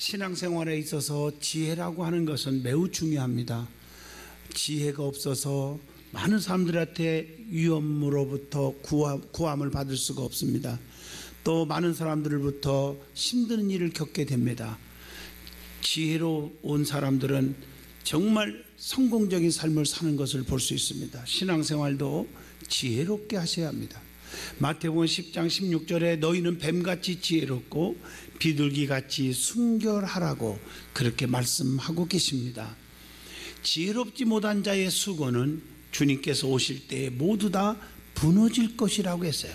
신앙생활에 있어서 지혜라고 하는 것은 매우 중요합니다. 지혜가 없어서 많은 사람들한테 위험으로부터 구함을 받을 수가 없습니다. 또 많은 사람들로부터 힘든 일을 겪게 됩니다. 지혜로운 사람들은 정말 성공적인 삶을 사는 것을 볼 수 있습니다. 신앙생활도 지혜롭게 하셔야 합니다. 마태복음 10장 16절에 너희는 뱀같이 지혜롭고 비둘기같이 순결하라고 그렇게 말씀하고 계십니다. 지혜롭지 못한 자의 수고는 주님께서 오실 때 모두 다 무너질 것이라고 했어요.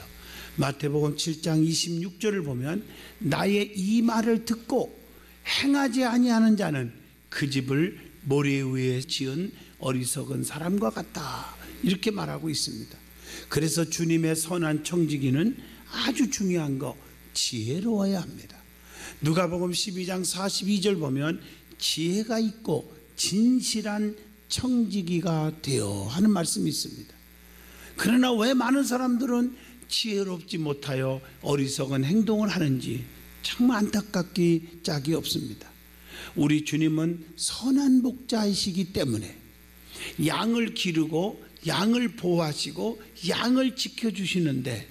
마태복음 7장 26절을 보면 나의 이 말을 듣고 행하지 아니하는 자는 그 집을 모래 위에 지은 어리석은 사람과 같다, 이렇게 말하고 있습니다. 그래서 주님의 선한 청지기는 아주 중요한 거, 지혜로워야 합니다. 누가복음 12장 42절 보면 지혜가 있고 진실한 청지기가 되어 하는 말씀이 있습니다. 그러나 왜 많은 사람들은 지혜롭지 못하여 어리석은 행동을 하는지 정말 안타깝기 짝이 없습니다. 우리 주님은 선한 목자이시기 때문에 양을 기르고 양을 보호하시고 양을 지켜주시는데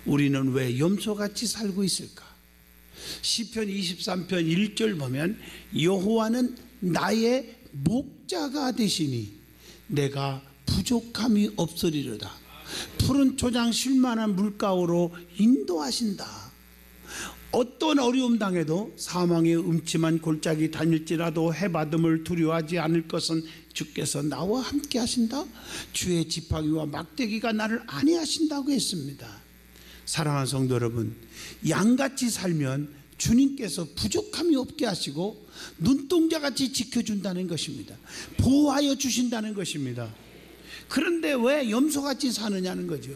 우리는 왜 염소같이 살고 있을까? 시편 23편 1절 보면 여호와는 나의 목자가 되시니 내가 부족함이 없으리로다. 푸른 초장 쉴만한 물가로 인도하신다. 어떤 어려움 당해도 사망의 음침한 골짜기 다닐지라도 해받음을 두려워하지 않을 것은 주께서 나와 함께 하신다. 주의 지팡이와 막대기가 나를 안위하신다고 했습니다. 사랑하는 성도 여러분, 양같이 살면 주님께서 부족함이 없게 하시고 눈동자같이 지켜준다는 것입니다. 보호하여 주신다는 것입니다. 그런데 왜 염소같이 사느냐는 거죠.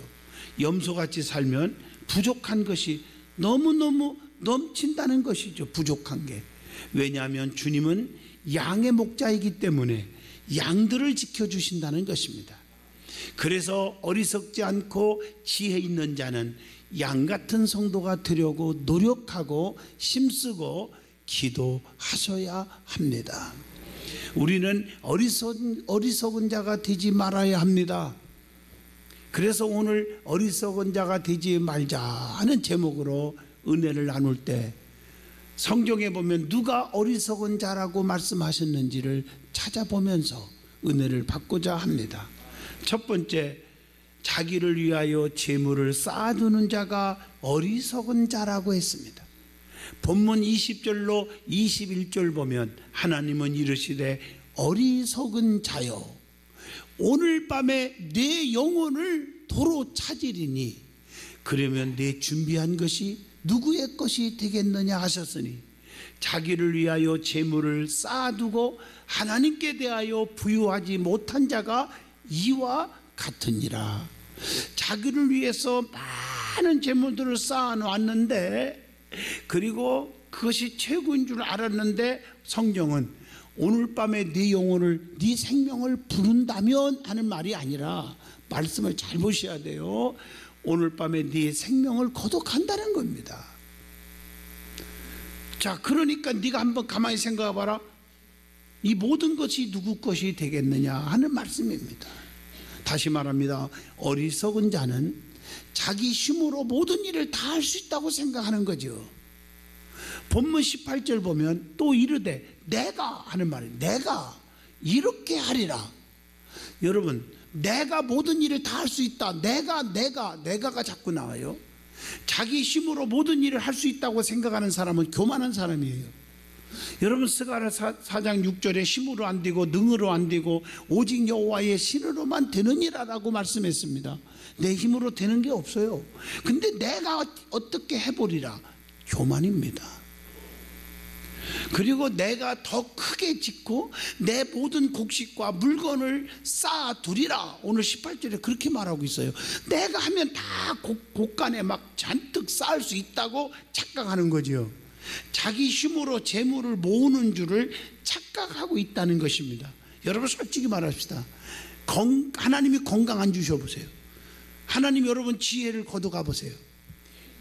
염소같이 살면 부족한 것이 너무너무 넘친다는 것이죠. 부족한 게. 왜냐하면 주님은 양의 목자이기 때문에 양들을 지켜주신다는 것입니다. 그래서 어리석지 않고 지혜 있는 자는 양 같은 성도가 되려고 노력하고 힘쓰고 기도하셔야 합니다. 우리는 어리석은 자가 되지 말아야 합니다. 그래서 오늘 어리석은 자가 되지 말자 하는 제목으로 은혜를 나눌 때 성경에 보면 누가 어리석은 자라고 말씀하셨는지를 찾아보면서 은혜를 받고자 합니다. 첫 번째, 자기를 위하여 재물을 쌓아두는 자가 어리석은 자라고 했습니다. 본문 20절로 21절 보면 하나님은 이르시되 어리석은 자여 오늘 밤에 내 영혼을 도로 찾으리니 그러면 내 준비한 것이 누구의 것이 되겠느냐 하셨으니 자기를 위하여 재물을 쌓아두고 하나님께 대하여 부유하지 못한 자가 이와 같으니라. 자기를 위해서 많은 재물들을 쌓아놓았는데 그리고 그것이 최고인 줄 알았는데 성경은 오늘 밤에 네 영혼을 네 생명을 부른다면 하는 말이 아니라 말씀을 잘 보셔야 돼요. 오늘 밤에 네 생명을 거둬간다는 겁니다. 자, 그러니까 네가 한번 가만히 생각해 봐라. 이 모든 것이 누구 것이 되겠느냐 하는 말씀입니다. 다시 말합니다. 어리석은 자는 자기 힘으로 모든 일을 다 할 수 있다고 생각하는 거죠. 본문 18절 보면 또 이르되 내가 하는 말이 내가 이렇게 하리라. 여러분, 내가 모든 일을 다 할 수 있다. 내가가 자꾸 나와요. 자기 힘으로 모든 일을 할 수 있다고 생각하는 사람은 교만한 사람이에요. 여러분, 스가랴 4장 6절에 힘으로 안 되고 능으로 안 되고 오직 여호와의 신으로만 되느니라라고 말씀했습니다. 내 힘으로 되는 게 없어요. 근데 내가 어떻게 해보리라. 교만입니다. 그리고 내가 더 크게 짓고 내 모든 곡식과 물건을 쌓아두리라. 오늘 18절에 그렇게 말하고 있어요. 내가 하면 다 곳간에 막 잔뜩 쌓을 수 있다고 착각하는 거죠. 자기 힘으로 재물을 모으는 줄을 착각하고 있다는 것입니다. 여러분, 솔직히 말합시다. 하나님이 건강 안 주셔보세요. 하나님 여러분 지혜를 거둬가 보세요.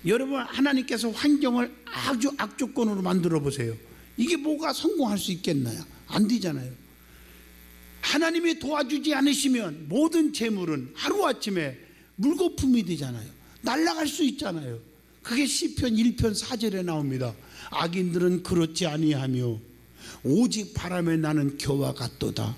여러분, 하나님께서 환경을 아주 악조건으로 만들어 보세요. 이게 뭐가 성공할 수 있겠나요? 안 되잖아요. 하나님이 도와주지 않으시면 모든 재물은 하루아침에 물거품이 되잖아요. 날아갈 수 있잖아요. 그게 시편 1편 4절에 나옵니다. 악인들은 그렇지 아니하며 오직 바람에 나는 겨와 같도다.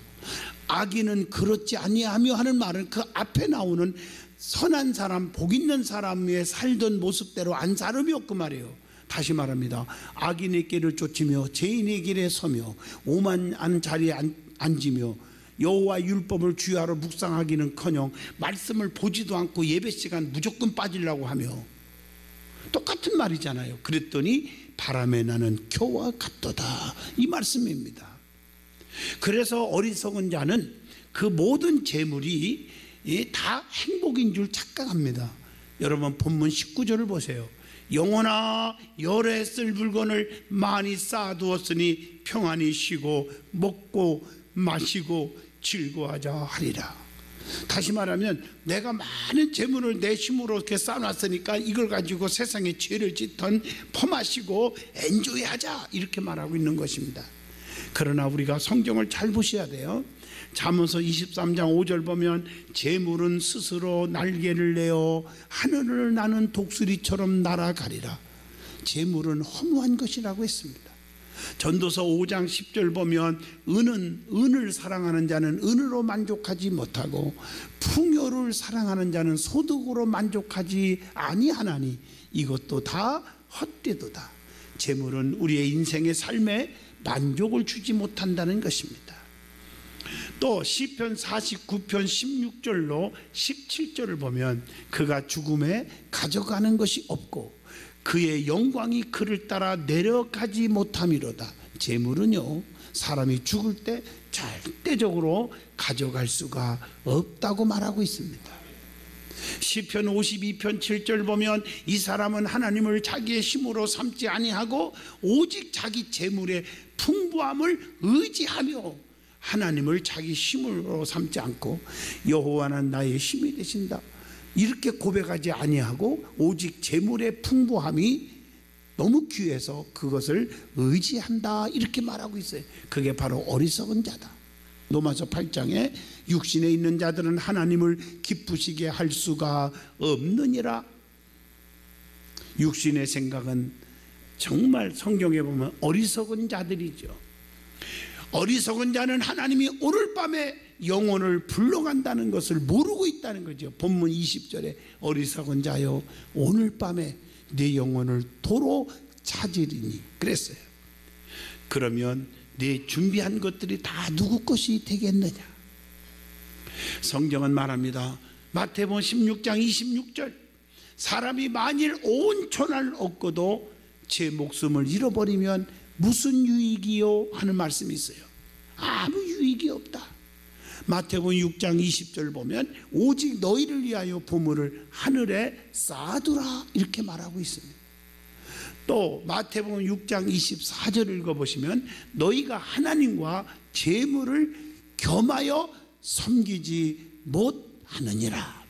악인은 그렇지 아니하며 하는 말은 그 앞에 나오는 선한 사람, 복 있는 사람의 살던 모습대로 안 살으며 그 말이에요. 다시 말합니다. 악인의 길을 쫓으며 죄인의 길에 서며 오만한 자리에 앉으며 여호와 율법을 주야로 묵상하기는커녕 말씀을 보지도 않고 예배 시간 무조건 빠지려고 하며, 똑같은 말이잖아요. 그랬더니 바람에 나는 겨와 같도다, 이 말씀입니다. 그래서 어리석은 자는 그 모든 재물이 다 행복인 줄 착각합니다. 여러분 본문 19절을 보세요. 영혼아 열에 쓸 물건을 많이 쌓아두었으니 평안히 쉬고 먹고 마시고 즐거워하자 하리라. 다시 말하면 내가 많은 재물을 내 힘으로 이렇게 쌓아놨으니까 이걸 가지고 세상에 죄를 짓던 퍼마시고 엔조이하자, 이렇게 말하고 있는 것입니다. 그러나 우리가 성경을 잘 보셔야 돼요. 잠언서 23장 5절 보면 재물은 스스로 날개를 내어 하늘을 나는 독수리처럼 날아가리라. 재물은 허무한 것이라고 했습니다. 전도서 5장 10절 보면 은을 사랑하는 자는 은으로 만족하지 못하고 풍요를 사랑하는 자는 소득으로 만족하지 아니하나니 이것도 다 헛되도다. 재물은 우리의 인생의 삶에 만족을 주지 못한다는 것입니다. 또 시편 49편 16절로 17절을 보면 그가 죽음에 가져가는 것이 없고 그의 영광이 그를 따라 내려가지 못함이로다. 재물은요, 사람이 죽을 때 절대적으로 가져갈 수가 없다고 말하고 있습니다. 시편 52편 7절 보면 이 사람은 하나님을 자기의 힘으로 삼지 아니하고 오직 자기 재물의 풍부함을 의지하며 하나님을 자기 힘으로 삼지 않고 여호와는 나의 힘이 되신다, 이렇게 고백하지 아니하고 오직 재물의 풍부함이 너무 귀해서 그것을 의지한다, 이렇게 말하고 있어요. 그게 바로 어리석은 자다. 로마서 8장에 육신에 있는 자들은 하나님을 기쁘시게 할 수가 없느니라. 육신의 생각은 정말 성경에 보면 어리석은 자들이죠. 어리석은 자는 하나님이 오늘 밤에 영혼을 불러간다는 것을 모르고 있다는 거죠. 본문 20절에 어리석은 자여 오늘 밤에 내 영혼을 도로 찾으리니 그랬어요. 그러면 내 준비한 것들이 다 누구 것이 되겠느냐? 성경은 말합니다. 마태복음 16장 26절 사람이 만일 온 천하를 얻고도 제 목숨을 잃어버리면 무슨 유익이요? 하는 말씀이 있어요. 아무 유익이 없다. 마태복음 6장 20절 보면 오직 너희를 위하여 보물을 하늘에 쌓아두라, 이렇게 말하고 있습니다. 또 마태복음 6장 24절을 읽어보시면 너희가 하나님과 재물을 겸하여 섬기지 못하느니라.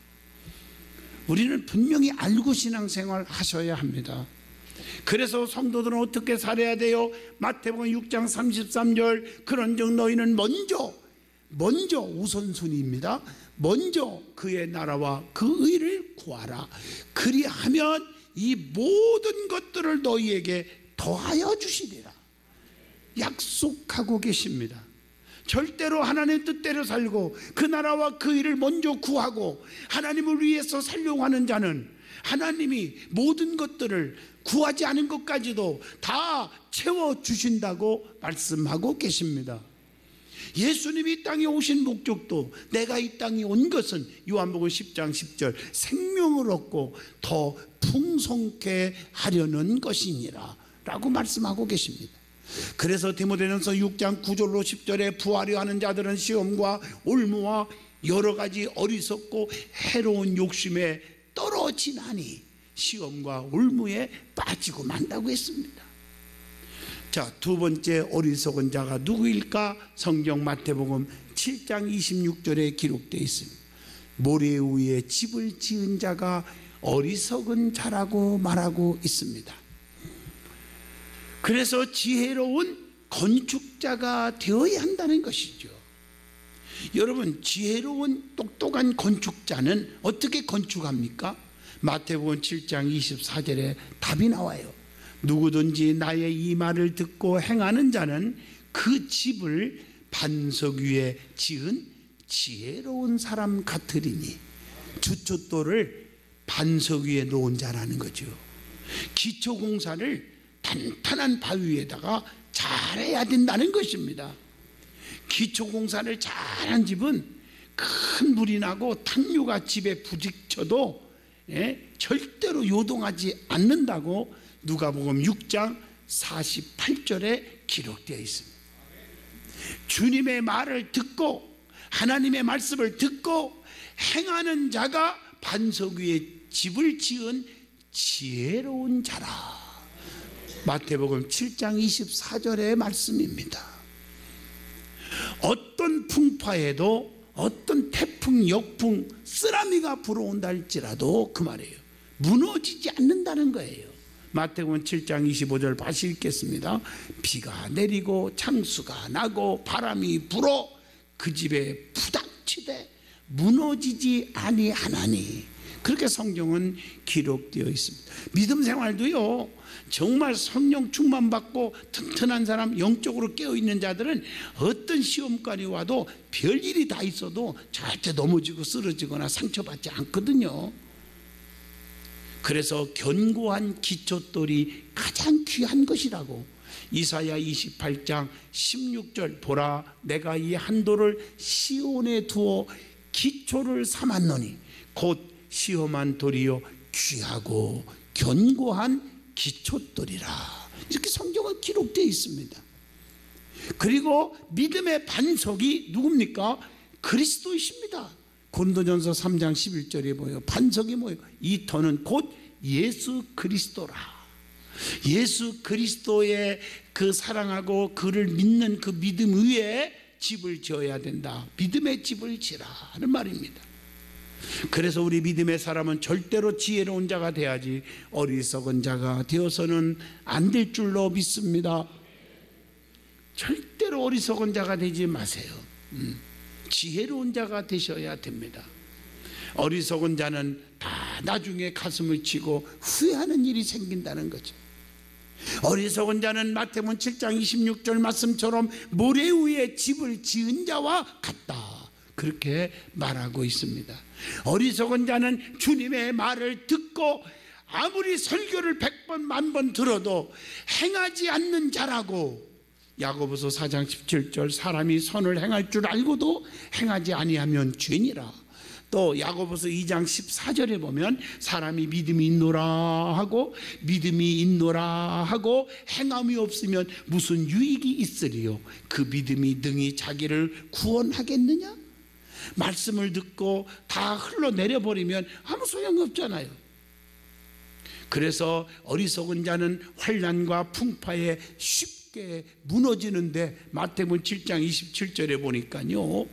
우리는 분명히 알고 신앙생활 하셔야 합니다. 그래서 성도들은 어떻게 살아야 돼요? 마태복음 6장 33절 그런즉 너희는 먼저 우선순위입니다. 먼저 그의 나라와 그 의를 구하라. 그리하면 이 모든 것들을 너희에게 더하여 주시리라. 약속하고 계십니다. 절대로 하나님 뜻대로 살고 그 나라와 그 일을 먼저 구하고 하나님을 위해서 살려고 하는 자는 하나님이 모든 것들을 구하지 않은 것까지도 다 채워주신다고 말씀하고 계십니다. 예수님이 이 땅에 오신 목적도 내가 이 땅에 온 것은 요한복음 10장 10절 생명을 얻고 더 풍성케 하려는 것이니라 라고 말씀하고 계십니다. 그래서 디모데전서 6장 9절로 10절에 부하려 하는 자들은 시험과 올무와 여러 가지 어리석고 해로운 욕심에 떨어지나니 시험과 올무에 빠지고 만다고 했습니다. 자, 두 번째 어리석은 자가 누구일까? 성경 마태복음 7장 26절에 기록되어 있습니다. 모래 위에 집을 지은 자가 어리석은 자라고 말하고 있습니다. 그래서 지혜로운 건축자가 되어야 한다는 것이죠. 여러분, 지혜로운 똑똑한 건축자는 어떻게 건축합니까? 마태복음 7장 24절에 답이 나와요. 누구든지 나의 이 말을 듣고 행하는 자는 그 집을 반석 위에 지은 지혜로운 사람 같으리니, 주춧돌을 반석 위에 놓은 자라는 거죠. 기초공사를 탄탄한 바위 위에다가 잘해야 된다는 것입니다. 기초공사를 잘한 집은 큰 물이 나고 탕류가 집에 부딪혀도 절대로 요동하지 않는다고 누가복음 6장 48절에 기록되어 있습니다. 주님의 말을 듣고 하나님의 말씀을 듣고 행하는 자가 반석 위에 집을 지은 지혜로운 자라. 마태복음 7장 24절의 말씀입니다. 어떤 풍파에도, 어떤 태풍, 역풍, 쓰나미가 불어온다 할지라도 그 말이에요, 무너지지 않는다는 거예요. 마태복음 7장 25절 다시 읽겠습니다. 비가 내리고 창수가 나고 바람이 불어 그 집에 부닥치되 무너지지 아니하나니, 그렇게 성경은 기록되어 있습니다. 믿음 생활도요, 정말 성령 충만받고 튼튼한 사람, 영적으로 깨어있는 자들은 어떤 시험관이 와도 별일이 다 있어도 절대 넘어지고 쓰러지거나 상처받지 않거든요. 그래서 견고한 기초돌이 가장 귀한 것이라고 이사야 28장 16절, 보라 내가 이 한돌을 시온에 두어 기초를 삼았노니 곧 시험한 돌이요 귀하고 견고한 기초돌이라. 이렇게 성경은 기록되어 있습니다. 그리고 믿음의 반석이 누굽니까? 그리스도이십니다. 고린도전서 3장 11절에 보여 반석이 뭐예요? 이 터는 곧 예수 그리스도라. 예수 그리스도의 그 사랑하고 그를 믿는 그 믿음 위에 집을 지어야 된다. 믿음의 집을 지라 하는 말입니다. 그래서 우리 믿음의 사람은 절대로 지혜로운 자가 돼야지 어리석은 자가 되어서는 안 될 줄로 믿습니다. 절대로 어리석은 자가 되지 마세요. 지혜로운 자가 되셔야 됩니다. 어리석은 자는 다 나중에 가슴을 치고 후회하는 일이 생긴다는 거죠. 어리석은 자는 마태복음 7장 26절 말씀처럼 모래 위에 집을 지은 자와 같다, 그렇게 말하고 있습니다. 어리석은 자는 주님의 말을 듣고 아무리 설교를 100번 만번 들어도 행하지 않는 자라고. 야고보서 4장 17절, 사람이 선을 행할 줄 알고도 행하지 아니하면 죄니라. 또 야고보서 2장 14절에 보면 사람이 믿음이 있노라 하고 행함이 없으면 무슨 유익이 있으리요? 그 믿음이 능히 자기를 구원하겠느냐? 말씀을 듣고 다 흘러내려버리면 아무 소용이 없잖아요. 그래서 어리석은 자는 환난과 풍파에 쉽게 무너지는데 마태복음 7장 27절에 보니까요,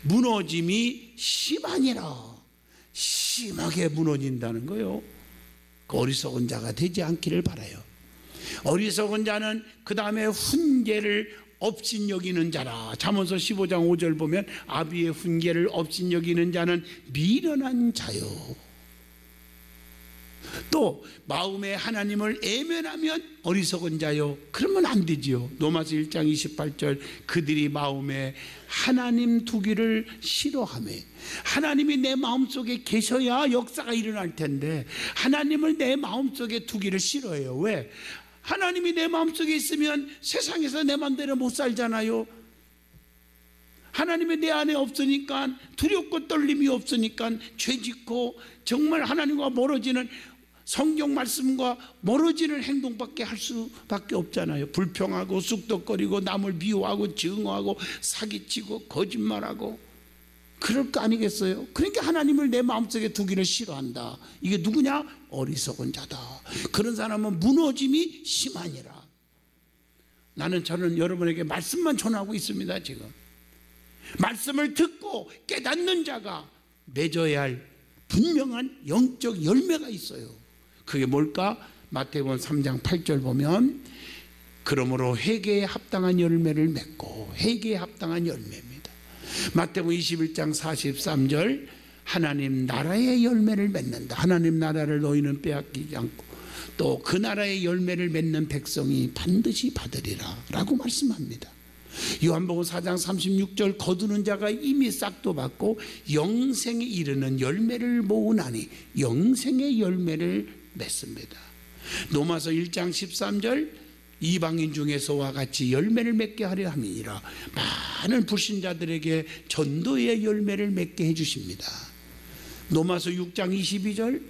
무너짐이 심하니라. 심하게 무너진다는 거예요. 그 어리석은 자가 되지 않기를 바라요. 어리석은 자는 그 다음에 훈계를 업신여기는 자라. 잠언서 15장 5절 보면 아비의 훈계를 업신여기는 자는 미련한 자요. 또 마음에 하나님을 애면하면 어리석은 자요. 그러면 안 되지요. 로마서 1장 28절, 그들이 마음에 하나님 두기를 싫어하며. 하나님이 내 마음속에 계셔야 역사가 일어날 텐데 하나님을 내 마음속에 두기를 싫어해요. 왜? 하나님이 내 마음속에 있으면 세상에서 내 마음대로 못 살잖아요. 하나님이 내 안에 없으니까, 두렵고 떨림이 없으니까 죄짓고 정말 하나님과 멀어지는, 성경 말씀과 멀어지는 행동밖에 할 수밖에 없잖아요. 불평하고 쑥덕거리고 남을 미워하고 증오하고 사기치고 거짓말하고, 그럴 거 아니겠어요? 그러니까 하나님을 내 마음속에 두기를 싫어한다. 이게 누구냐? 어리석은 자다. 그런 사람은 무너짐이 심하니라. 저는 여러분에게 말씀만 전하고 있습니다. 지금 말씀을 듣고 깨닫는 자가 맺어야 할 분명한 영적 열매가 있어요. 그게 뭘까? 마태복음 3장 8절 보면 그러므로 회개에 합당한 열매를 맺고, 회개에 합당한 열매입니다. 마태복음 21장 43절, 하나님 나라의 열매를 맺는다. 하나님 나라를 너희는 빼앗기지 않고 또 그 나라의 열매를 맺는 백성이 반드시 받으리라 라고 말씀합니다. 요한복음 4장 36절, 거두는 자가 이미 싹도 받고 영생에 이르는 열매를 모으나니 영생의 열매를 맺습니다. 로마서 1장 13절, 이방인 중에서와 같이 열매를 맺게 하려 함이니라. 많은 불신자들에게 전도의 열매를 맺게 해주십니다. 로마서 6장 22절,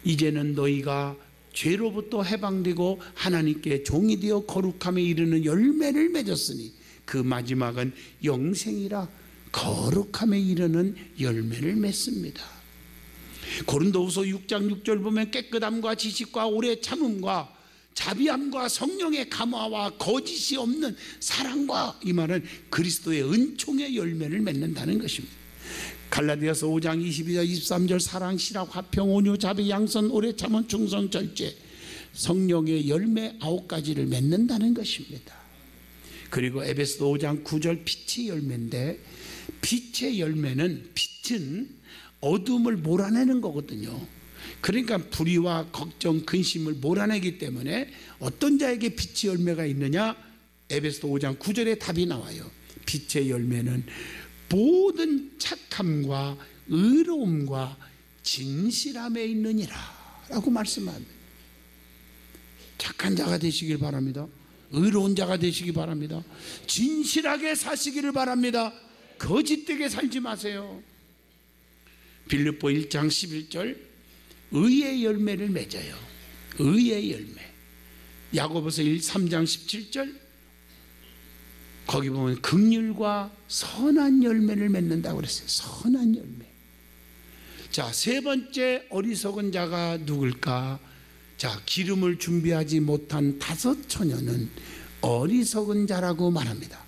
이제는 너희가 죄로부터 해방되고 하나님께 종이 되어 거룩함에 이르는 열매를 맺었으니 그 마지막은 영생이라 거룩함에 이르는 열매를 맺습니다. 고린도후서 6장 6절 보면 깨끗함과 지식과 오래 참음과 자비함과 성령의 감화와 거짓이 없는 사랑과, 이 말은 그리스도의 은총의 열매를 맺는다는 것입니다. 갈라디아서 5장 22절 23절, 사랑, 실학, 화평, 온유, 자비, 양선, 오래 참음, 충성, 절제, 성령의 열매 9가지를 맺는다는 것입니다. 그리고 에베소서 5장 9절, 빛의 열매인데, 빛의 열매는, 빛은 어둠을 몰아내는 거거든요. 그러니까 불의와 걱정, 근심을 몰아내기 때문에 어떤 자에게 빛의 열매가 있느냐? 에베소서 5장 9절에 답이 나와요. 빛의 열매는 모든 착함과 의로움과 진실함에 있느니라 라고 말씀합니다. 착한 자가 되시길 바랍니다. 의로운 자가 되시기 바랍니다. 진실하게 사시기를 바랍니다. 거짓되게 살지 마세요. 빌립보 1장 11절, 의의 열매를 맺어요. 의의 열매. 야고보서 3장 17절, 거기 보면 긍휼과 선한 열매를 맺는다고 그랬어요. 선한 열매. 자, 세 번째 어리석은 자가 누굴까? 자, 기름을 준비하지 못한 5 처녀는 어리석은 자라고 말합니다.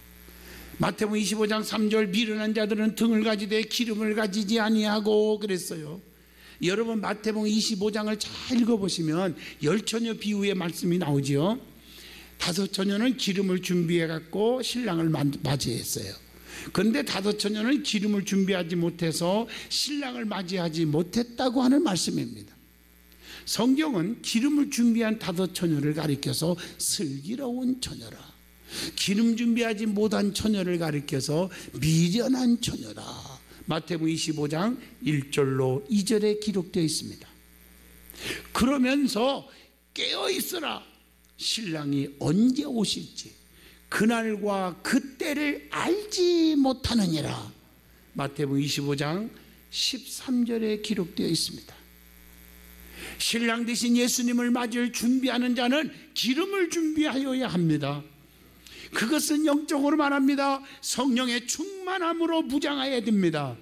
마태복음 25장 3절, 미련한 자들은 등을 가지되 기름을 가지지 아니하고 그랬어요. 여러분 마태복음 25장을 잘 읽어보시면 10처녀 비유의 말씀이 나오죠. 5 처녀는 기름을 준비해 갖고 신랑을 맞이했어요. 그런데 5 처녀는 기름을 준비하지 못해서 신랑을 맞이하지 못했다고 하는 말씀입니다. 성경은 기름을 준비한 5 처녀를 가리켜서 슬기로운 처녀라, 기름 준비하지 못한 처녀를 가리켜서 미련한 처녀라, 마태복음 25장 1절로 2절에 기록되어 있습니다. 그러면서 깨어있으라, 신랑이 언제 오실지 그날과 그때를 알지 못하느니라, 마태복음 25장 13절에 기록되어 있습니다. 신랑 되신 예수님을 맞을 준비하는 자는 기름을 준비하여야 합니다. 그것은 영적으로 말합니다. 성령의 충만함으로 무장해야 됩니다.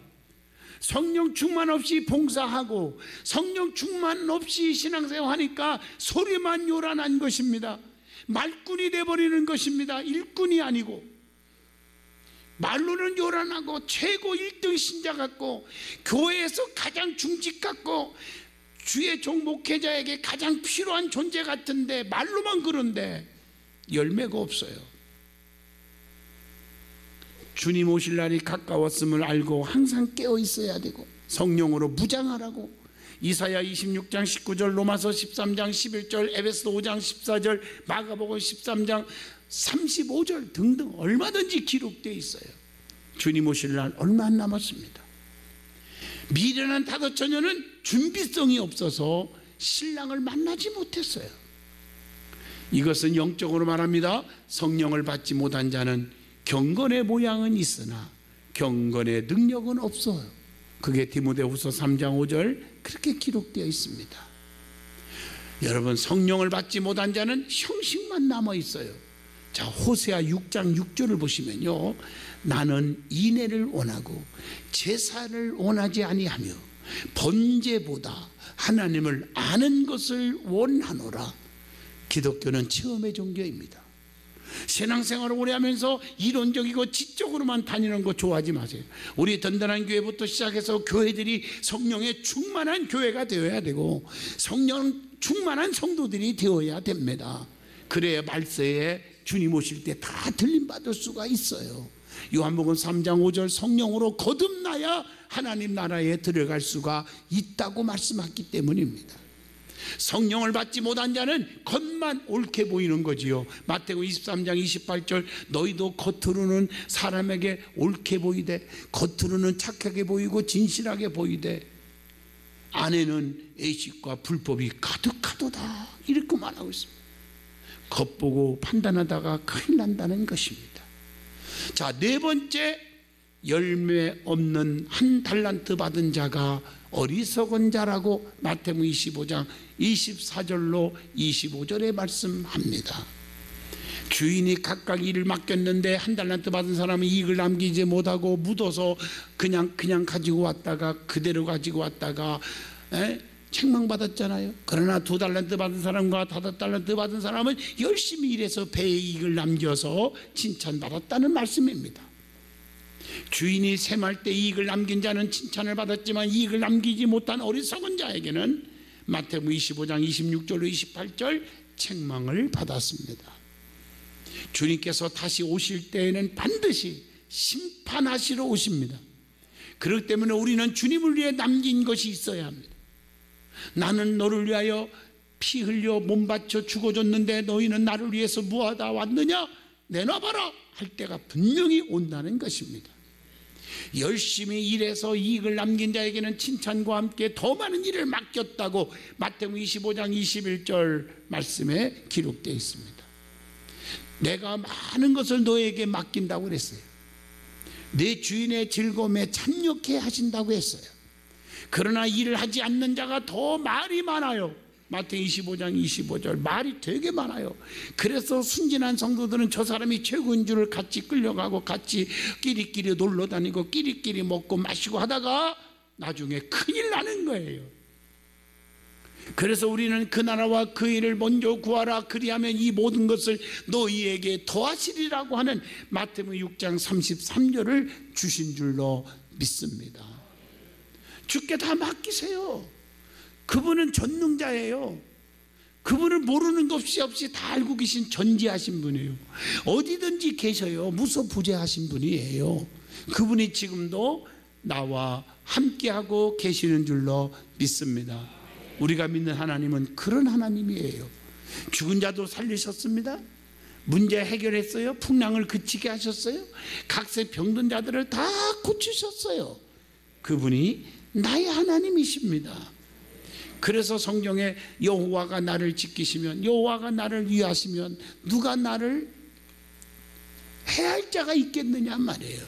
성령 충만 없이 봉사하고 성령 충만 없이 신앙생활하니까 소리만 요란한 것입니다. 말꾼이 돼버리는 것입니다. 일꾼이 아니고, 말로는 요란하고 최고 1등 신자 같고 교회에서 가장 중직 같고 주의 종 목회자에게 가장 필요한 존재 같은데 말로만 그런데 열매가 없어요. 주님 오실 날이 가까웠음을 알고 항상 깨어 있어야 되고 성령으로 무장하라고 이사야 26장 19절, 로마서 13장 11절, 에베소 5장 14절, 마가복음 13장 35절 등등 얼마든지 기록되어 있어요. 주님 오실 날 얼마 안 남았습니다. 미련한 5 처녀는 준비성이 없어서 신랑을 만나지 못했어요. 이것은 영적으로 말합니다. 성령을 받지 못한 자는 경건의 모양은 있으나 경건의 능력은 없어요. 그게 디모데후서 3장 5절 그렇게 기록되어 있습니다. 여러분, 성령을 받지 못한 자는 형식만 남아 있어요. 자, 호세아 6장 6절을 보시면요, 나는 인애를 원하고 제사를 원하지 아니하며 번제보다 하나님을 아는 것을 원하노라. 기독교는 체험의 종교입니다. 신앙생활을 오래 하면서 이론적이고 지적으로만 다니는 거 좋아하지 마세요. 우리 든든한 교회부터 시작해서 교회들이 성령에 충만한 교회가 되어야 되고 성령 충만한 성도들이 되어야 됩니다. 그래야 말세에 주님 오실 때 다 들림받을 수가 있어요. 요한복음 3장 5절 성령으로 거듭나야 하나님 나라에 들어갈 수가 있다고 말씀했기 때문입니다. 성령을 받지 못한 자는 겉만 옳게 보이는 거지요. 마태복음 23장 28절 너희도 겉으로는 사람에게 옳게 보이되 겉으로는 착하게 보이고 진실하게 보이되 안에는 애식과 불법이 가득하도다 이렇게 말하고 있습니다. 겉보고 판단하다가 큰일 난다는 것입니다. 자, 네 번째, 열매 없는 한 달란트 받은 자가 어리석은 자라고 마태복음 25장 24절로 25절에 말씀합니다. 주인이 각각 일을 맡겼는데 한 달란트 받은 사람은 이익을 남기지 못하고 묻어서 그냥 가지고 왔다가 그대로 가지고 왔다가 책망받았잖아요. 그러나 2달란트 받은 사람과 5달란트 받은 사람은 열심히 일해서 배의 이익을 남겨서 칭찬받았다는 말씀입니다. 주인이 셈할 때 이익을 남긴 자는 칭찬을 받았지만 이익을 남기지 못한 어리석은 자에게는 마태복음 25장 26절로 28절 책망을 받았습니다. 주님께서 다시 오실 때에는 반드시 심판하시러 오십니다. 그렇기 때문에 우리는 주님을 위해 남긴 것이 있어야 합니다. 나는 너를 위하여 피 흘려 몸 바쳐 죽어줬는데 너희는 나를 위해서 무하다 왔느냐? 내놔봐라 할 때가 분명히 온다는 것입니다. 열심히 일해서 이익을 남긴 자에게는 칭찬과 함께 더 많은 일을 맡겼다고 마태복음 25장 21절 말씀에 기록되어 있습니다. 내가 많은 것을 너에게 맡긴다고 그랬어요. 내 주인의 즐거움에 참여케 하신다고 했어요. 그러나 일을 하지 않는 자가 더 말이 많아요. 마태복음 25장 25절 말이 되게 많아요. 그래서 순진한 성도들은 저 사람이 최고인 줄을 같이 끌려가고 같이 끼리끼리 놀러 다니고 끼리끼리 먹고 마시고 하다가 나중에 큰일 나는 거예요. 그래서 우리는 그 나라와 그 일을 먼저 구하라 그리하면 이 모든 것을 너희에게 더하시리라고 하는 마태복음 6장 33절을 주신 줄로 믿습니다. 주께 다 맡기세요. 그분은 전능자예요. 그분은 모르는 것 없이 다 알고 계신 전지하신 분이에요. 어디든지 계셔요. 무소부재하신 분이에요. 그분이 지금도 나와 함께하고 계시는 줄로 믿습니다. 우리가 믿는 하나님은 그런 하나님이에요. 죽은 자도 살리셨습니다. 문제 해결했어요. 풍랑을 그치게 하셨어요. 각세 병든 자들을 다 고치셨어요. 그분이 나의 하나님이십니다. 그래서 성경에 여호와가 나를 지키시면, 여호와가 나를 위하시면 누가 나를 해할 자가 있겠느냐 말이에요.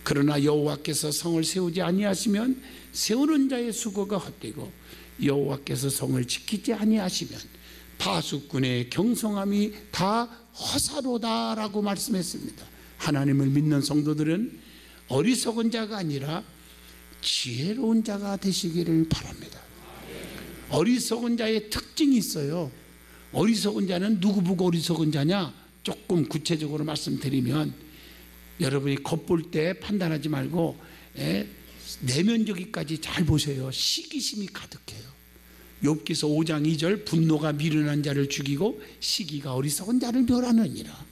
그러나 여호와께서 성을 세우지 아니하시면 세우는 자의 수고가 헛되고 여호와께서 성을 지키지 아니하시면 파수꾼의 경성함이 다 허사로다라고 말씀했습니다. 하나님을 믿는 성도들은 어리석은 자가 아니라 지혜로운 자가 되시기를 바랍니다. 어리석은 자의 특징이 있어요. 어리석은 자는 누구 보고 어리석은 자냐? 조금 구체적으로 말씀드리면, 여러분이 겉볼 때 판단하지 말고 내면적이까지 잘 보세요. 시기심이 가득해요. 욥기서 5장 2절 분노가 미련한 자를 죽이고 시기가 어리석은 자를 멸하느니라.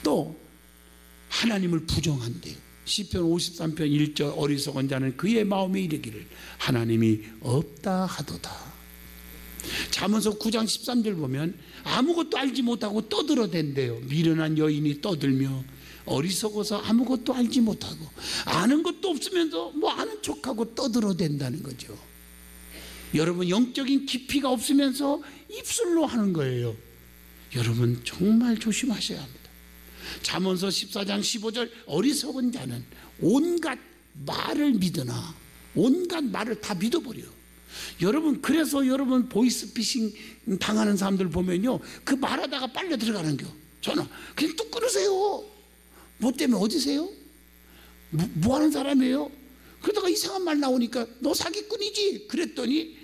또 하나님을 부정한대요. 시편 53편 1절 어리석은 자는 그의 마음에 이르기를 하나님이 없다 하도다. 잠언서 9장 13절 보면 아무것도 알지 못하고 떠들어댄대요. 미련한 여인이 떠들며 어리석어서 아무것도 알지 못하고 아는 것도 없으면서 뭐 아는 척하고 떠들어댄다는 거죠. 여러분, 영적인 깊이가 없으면서 입술로 하는 거예요. 여러분 정말 조심하셔야 합니다. 잠언서 14장 15절 어리석은 자는 온갖 말을 믿으나 온갖 말을 다 믿어버려요. 여러분, 그래서 여러분 보이스피싱 당하는 사람들 보면요, 그 말하다가 빨려 들어가는 겨. 전화 그냥 뚝 끊으세요. 뭐 때문에 어디세요? 뭐 하는 사람이에요? 그러다가 이상한 말 나오니까 너 사기꾼이지 그랬더니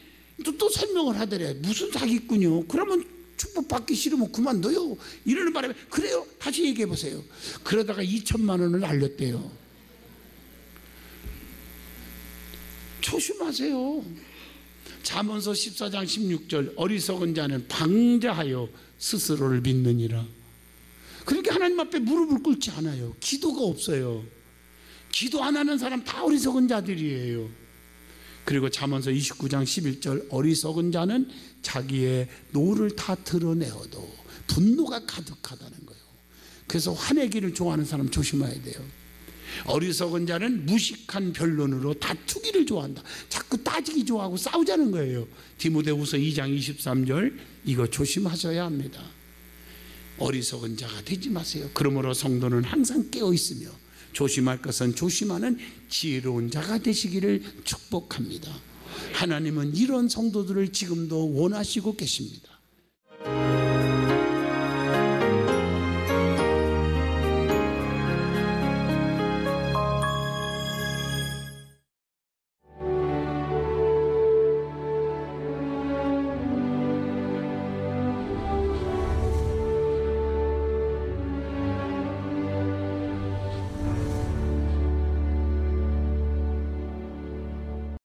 또 설명을 하더래. 무슨 사기꾼이요? 그러면 축복받기 싫으면 그만둬요. 이러는 바람에 그래요? 다시 얘기해 보세요. 그러다가 2천만 원을 날렸대요. 조심하세요. 잠언서 14장 16절 어리석은 자는 방자하여 스스로를 믿느니라. 그러니까 하나님 앞에 무릎을 꿇지 않아요. 기도가 없어요. 기도 안 하는 사람 다 어리석은 자들이에요. 그리고 잠언서 29장 11절 어리석은 자는 자기의 노를 다 드러내어도 분노가 가득하다는 거예요. 그래서 화내기를 좋아하는 사람 조심해야 돼요. 어리석은 자는 무식한 변론으로 다투기를 좋아한다. 자꾸 따지기 좋아하고 싸우자는 거예요. 디모데후서 2장 23절 이거 조심하셔야 합니다. 어리석은 자가 되지 마세요. 그러므로 성도는 항상 깨어 있으며 조심할 것은 조심하는 지혜로운 자가 되시기를 축복합니다. 하나님은 이런 성도들을 지금도 원하시고 계십니다.